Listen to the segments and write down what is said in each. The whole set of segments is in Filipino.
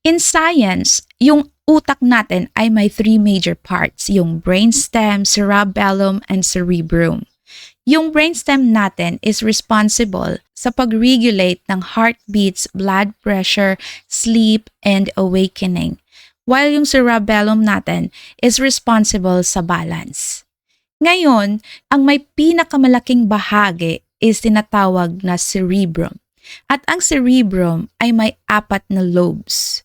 In science, yung utak natin ay may three major parts, yung brainstem, cerebellum, and cerebrum. Yung brainstem natin is responsible sa pag-regulate ng heartbeats, blood pressure, sleep, and awakening. While yung cerebellum natin is responsible sa balance. Ngayon, ang may pinakamalaking bahagi is tinatawag na cerebrum. At ang cerebrum ay may 4 na lobes.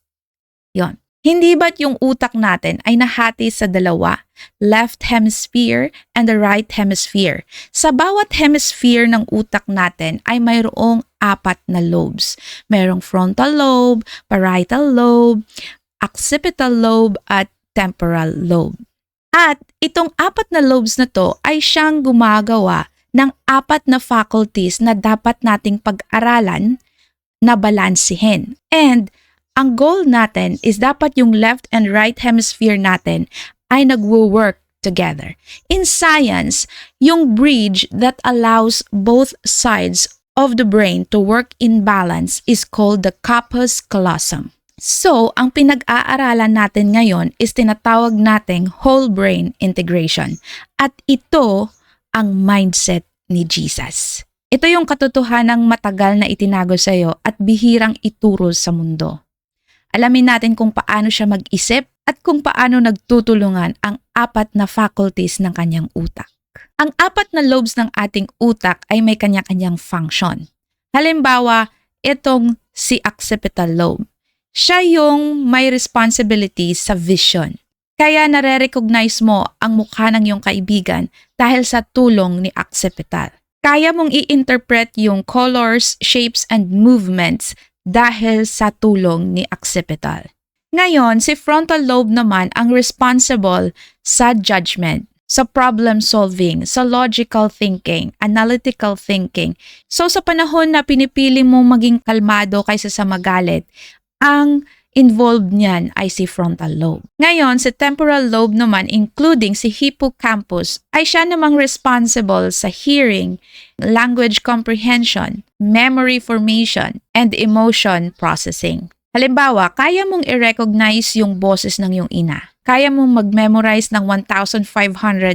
Yon. Hindi ba't yung utak natin ay nahati sa dalawa, left hemisphere and the right hemisphere? Sa bawat hemisphere ng utak natin ay mayroong 4 na lobes. Merong frontal lobe, parietal lobe, occipital lobe, at temporal lobe. At itong 4 na lobes na to ay siyang gumagawa ng 4 na faculties na dapat nating pag-aralan na balansihin. And ang goal natin is dapat yung left and right hemisphere natin ay nagwo-work together. In science, yung bridge that allows both sides of the brain to work in balance is called the corpus callosum. So, ang pinag-aaralan natin ngayon is tinatawag nating whole brain integration. At ito ang mindset ni Jesus. Ito yung katotohanang matagal na itinago sa iyo at bihirang ituro sa mundo. Alamin natin kung paano siya mag-isip at kung paano nagtutulungan ang 4 na faculties ng kanyang utak. Ang 4 na lobes ng ating utak ay may kanya-kanyang function. Halimbawa, itong si occipital lobe. Siya yung may responsibility sa vision. Kaya nare-recognize mo ang mukha ng iyong kaibigan dahil sa tulong ni occipital. Kaya mong i-interpret yung colors, shapes, and movements dahil sa tulong ni occipital. Ngayon, si frontal lobe naman ang responsible sa judgment, sa problem solving, sa logical thinking, analytical thinking. So sa panahon na pinipili mong maging kalmado kaysa sa magalit, ang involved niyan ay si frontal lobe. Ngayon, si temporal lobe naman, including si hippocampus, ay siya namang responsible sa hearing, language comprehension, memory formation, and emotion processing. Halimbawa, kaya mong i-recognize yung boses ng iyong ina. Kaya mong mag-memorize ng 1,500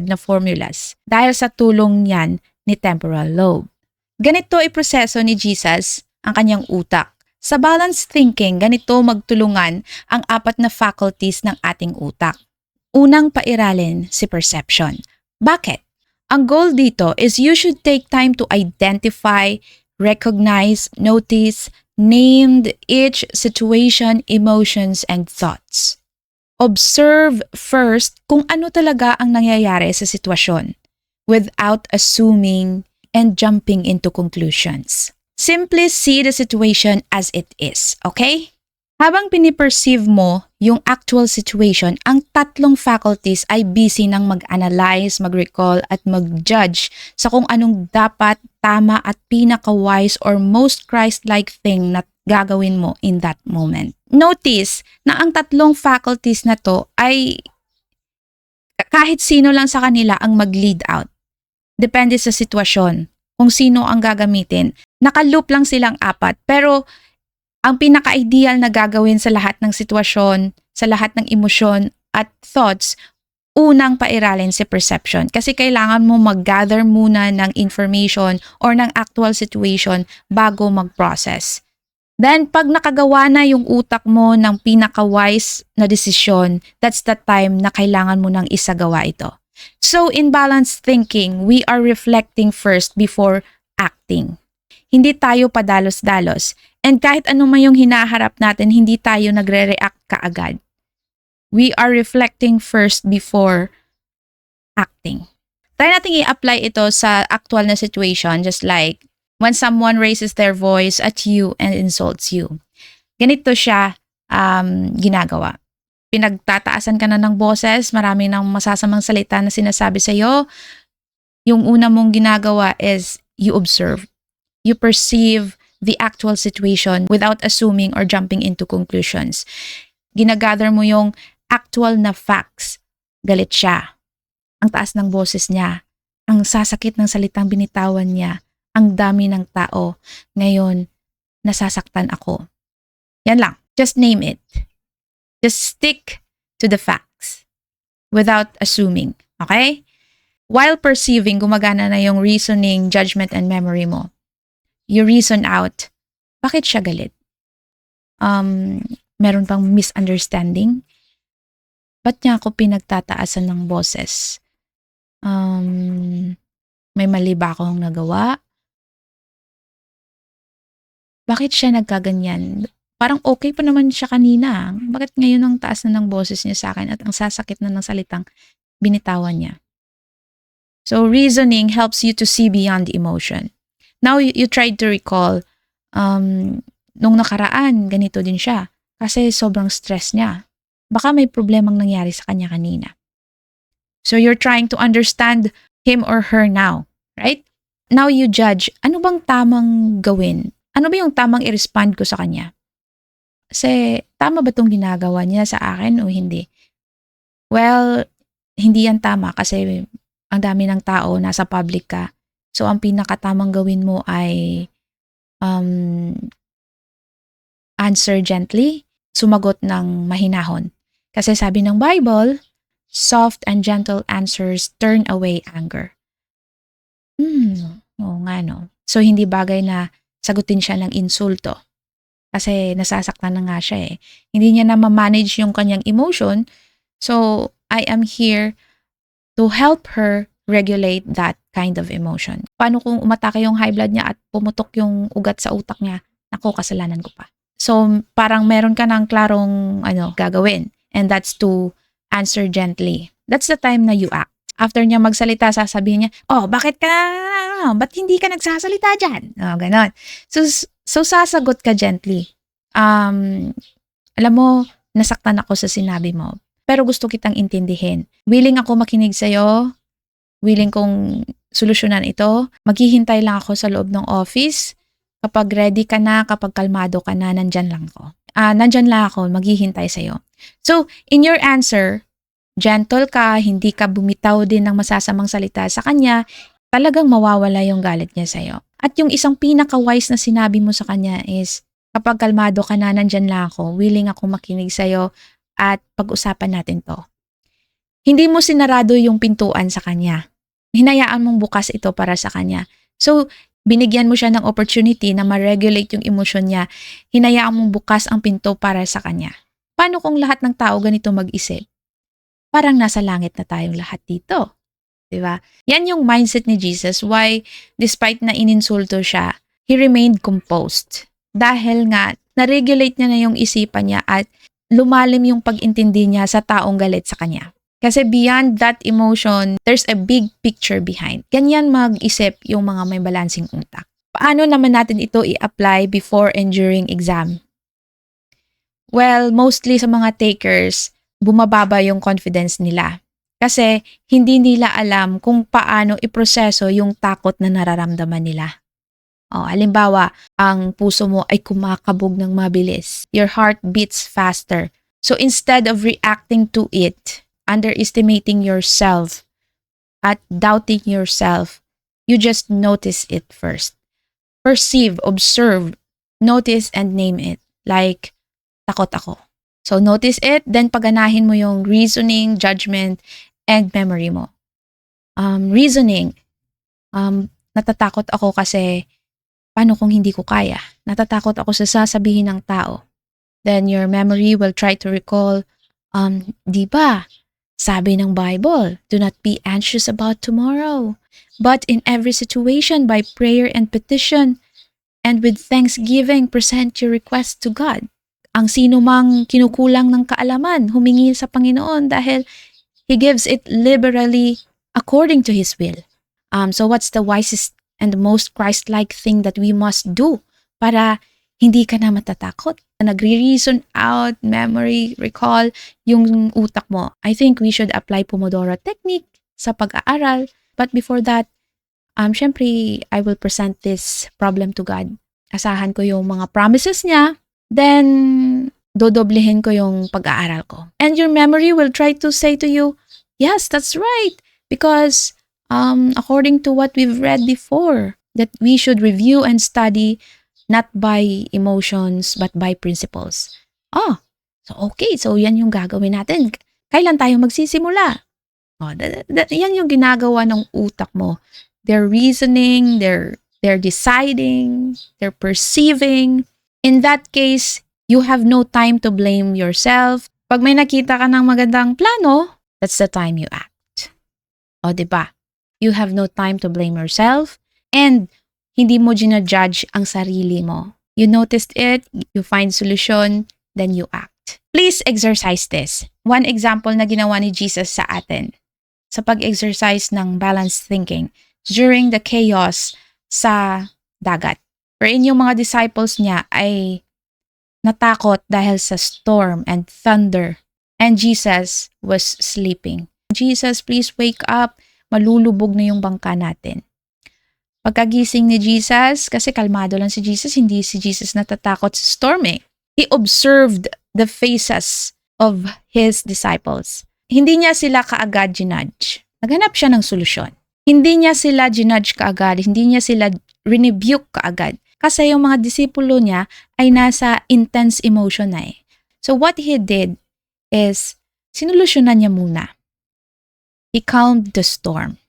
na formulas dahil sa tulong niyan ni temporal lobe. Ganito iproseso ni Jesus ang kanyang utak. Sa balanced thinking, ganito magtulungan ang 4 na faculties ng ating utak. Unang pairalin si perception. Bakit? Ang goal dito is you should take time to identify, recognize, notice, name each situation, emotions, and thoughts. Observe first kung ano talaga ang nangyayari sa sitwasyon without assuming and jumping into conclusions. Simply see the situation as it is, okay? Habang piniperceive mo yung actual situation, ang 3 faculties ay busy ng mag-analyze, mag-recall, at mag-judge sa kung anong dapat, tama, at pinaka-wise or most Christ-like thing na gagawin mo in that moment. Notice na ang 3 faculties na to ay kahit sino lang sa kanila ang mag-lead out. Depende sa sitwasyon kung sino ang gagamitin. Naka-loop lang silang 4, pero ang pinaka-ideal na gagawin sa lahat ng sitwasyon, sa lahat ng emosyon at thoughts, unang pairalin si perception. Kasi kailangan mo mag-gather muna ng information or ng actual situation bago mag-process. Then, pag nakagawa na yung utak mo ng pinaka-wise na desisyon, that's the time na kailangan mo nang isagawa ito. So, in balanced thinking, we are reflecting first before acting. Hindi tayo padalos-dalos. And kahit ano man yung hinaharap natin, hindi tayo nagre-react kaagad. We are reflecting first before acting. Try natin i-apply ito sa actual na situation, just like when someone raises their voice at you and insults you. Ganito siya ginagawa. Pinagtataasan ka na ng boses, marami ng masasamang salita na sinasabi sa iyo. Yung una mong ginagawa is you observe. You perceive the actual situation without assuming or jumping into conclusions. Ginagather mo yung actual na facts. Galit siya. Ang taas ng boses niya. Ang sasakit ng salitang binitawan niya. Ang dami ng tao. Ngayon, nasasaktan ako. Yan lang. Just name it. Just stick to the facts without assuming. Okay? While perceiving, gumagana na yung reasoning, judgment, and memory mo. You reason out, bakit siya galit? Meron bang misunderstanding? Ba't niya ako pinagtataasan ng boses? May mali ba akong nagawa? Bakit siya nagkaganyan? Parang okay pa naman siya kanina. Bakit ngayon ang taas na ng boses niya sa akin at ang sasakit na ng salitang binitawan niya? So reasoning helps you to see beyond the emotion. Now you tried to recall, nung nakaraan, ganito din siya. Kasi sobrang stress niya. Baka may problemang nangyari sa kanya kanina. So you're trying to understand him or her now, right? Now you judge, ano bang tamang gawin? Ano ba yung tamang i-respond ko sa kanya? Kasi tama ba itong ginagawa niya sa akin o hindi? Well, hindi yan tama kasi ang dami ng tao, nasa public ka. So ang pinakatamang gawin mo ay answer gently, sumagot ng mahinahon. Kasi sabi ng Bible, soft and gentle answers turn away anger. Oo nga no. So hindi bagay na sagutin siya ng insulto. Kasi nasasaktan na nga siya eh. Hindi niya na ma-manage yung kanyang emotion. So I am here to help her regulate that kind of emotion. Paano kung umatake yung high blood niya at pumutok yung ugat sa utak niya? Naku, kasalanan ko pa. So parang meron ka ng klarong gagawin. And that's to answer gently. That's the time na you act. After niya magsalita, sasabihin niya, bakit ba't hindi ka nagsasalita dyan? Ganon. So sasagot ka gently. Alam mo, nasaktan ako sa sinabi mo. Pero gusto kitang intindihin. Willing ako makinig sa'yo. Willing kong solusyonan ito. Maghihintay lang ako sa loob ng office. Kapag ready ka na, kapag kalmado ka na, nandyan lang ako. Nandyan lang ako, maghihintay sa'yo. So, in your answer, gentle ka, hindi ka bumitaw din ng masasamang salita sa kanya, talagang mawawala yung galit niya sa'yo. At yung isang pinaka-wise na sinabi mo sa kanya is, kapag kalmado ka na, nandyan lang ako, willing ako makinig sa'yo at pag-usapan natin to. Hindi mo sinarado yung pintuan sa kanya. Hinayaan mong bukas ito para sa kanya. So, binigyan mo siya ng opportunity na ma-regulate yung emosyon niya. Hinayaan mong bukas ang pinto para sa kanya. Paano kung lahat ng tao ganito mag-isip? Parang nasa langit na tayong lahat dito. Diba? Yan yung mindset ni Jesus. Why, despite na ininsulto siya, he remained composed. Dahil nga, na-regulate niya na yung isipan niya at lumalim yung pag-intindi niya sa taong galit sa kanya. Kasi beyond that emotion, there's a big picture behind. Ganyan mag-isip yung mga may balancing utak. Paano naman natin ito i-apply before and during exam? Well, mostly sa mga takers, bumababa yung confidence nila. Kasi hindi nila alam kung paano iproseso yung takot na nararamdaman nila. Halimbawa, ang puso mo ay kumakabog ng mabilis. Your heart beats faster. So instead of reacting to it, underestimating yourself at doubting yourself, you just notice it first. Perceive, observe, notice, and name it. Like, takot ako. So notice it, then paganahin mo yung reasoning, judgment, and memory mo. Reasoning, natatakot ako kasi paano kung hindi ko kaya? Natatakot ako sa sasabihin ng tao. Then your memory will try to recall, di ba? Sabi ng Bible, do not be anxious about tomorrow, but in every situation by prayer and petition, and with thanksgiving, present your request to God. Ang sino mang kinukulang ng kaalaman, humingi sa Panginoon dahil He gives it liberally according to His will. So what's the wisest and the most Christ-like thing that we must do para hindi ka na matatakot? Nagre-reason out, memory, recall, yung utak mo. I think we should apply Pomodoro technique sa pag-aaral. But before that, syempre, I will present this problem to God. Asahan ko yung mga promises niya. Then, dodoblehin ko yung pag-aaral ko. And your memory will try to say to you, yes, that's right. Because according to what we've read before, that we should review and study not by emotions, but by principles. So okay, so yan yung gagawin natin. Kailan tayo magsisimula? Yan yung ginagawa ng utak mo. They're reasoning, they're deciding, they're perceiving. In that case, you have no time to blame yourself. Pag may nakita ka ng magandang plano, that's the time you act. O, diba? You have no time to blame yourself and hindi mo ginajudge ang sarili mo. You noticed it, you find solution, then you act. Please exercise this. One example na ginawa ni Jesus sa atin sa pag-exercise ng balanced thinking during the chaos sa dagat. Wherein yung mga disciples niya ay natakot dahil sa storm and thunder. And Jesus was sleeping. Jesus, please wake up. Malulubog na yung bangka natin. Pagkagising ni Jesus, kasi kalmado lang si Jesus, hindi si Jesus natatakot sa storm eh. He observed the faces of his disciples. Hindi niya sila kaagad ginudge. Naghanap siya ng solusyon. Hindi niya sila ginudge kaagad, hindi niya sila rebuke kaagad. Kasi yung mga disipulo niya ay nasa intense emotion na eh. So what he did is, sinolusyonan niya muna. He calmed the storm.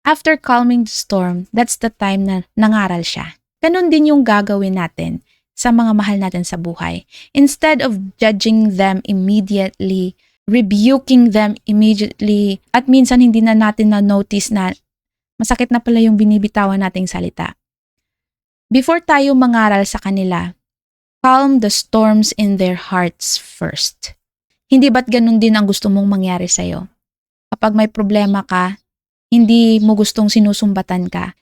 After calming the storm, that's the time na nangaral siya. Ganun din yung gagawin natin sa mga mahal natin sa buhay. Instead of judging them immediately, rebuking them immediately, at minsan hindi na natin na-notice na masakit na pala yung binibitawan nating salita. Before tayo mangaral sa kanila, calm the storms in their hearts first. Hindi ba't ganun din ang gusto mong mangyari sa'yo? Kapag may problema ka, hindi mo gustong sinusumbatan ka.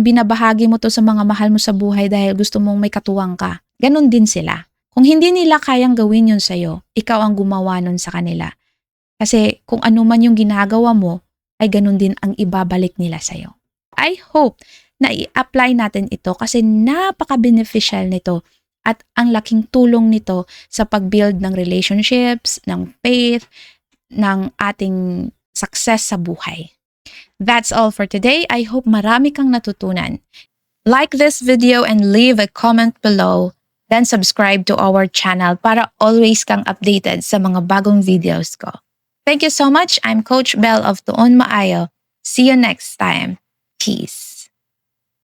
Binabahagi mo to sa mga mahal mo sa buhay dahil gusto mong may katuwang ka. Ganun din sila. Kung hindi nila kayang gawin yun sa'yo, ikaw ang gumawa nun sa kanila. Kasi kung ano man yung ginagawa mo, ay ganun din ang ibabalik nila sa'yo. I hope na i-apply natin ito kasi napaka-beneficial nito at ang laking tulong nito sa pag-build ng relationships, ng faith, ng ating success sa buhay. That's all for today. I hope marami kang natutunan. Like this video and leave a comment below. Then subscribe to our channel para always kang updated sa mga bagong videos ko. Thank you so much. I'm Coach Belle of Tuon Maayo. See you next time. Peace.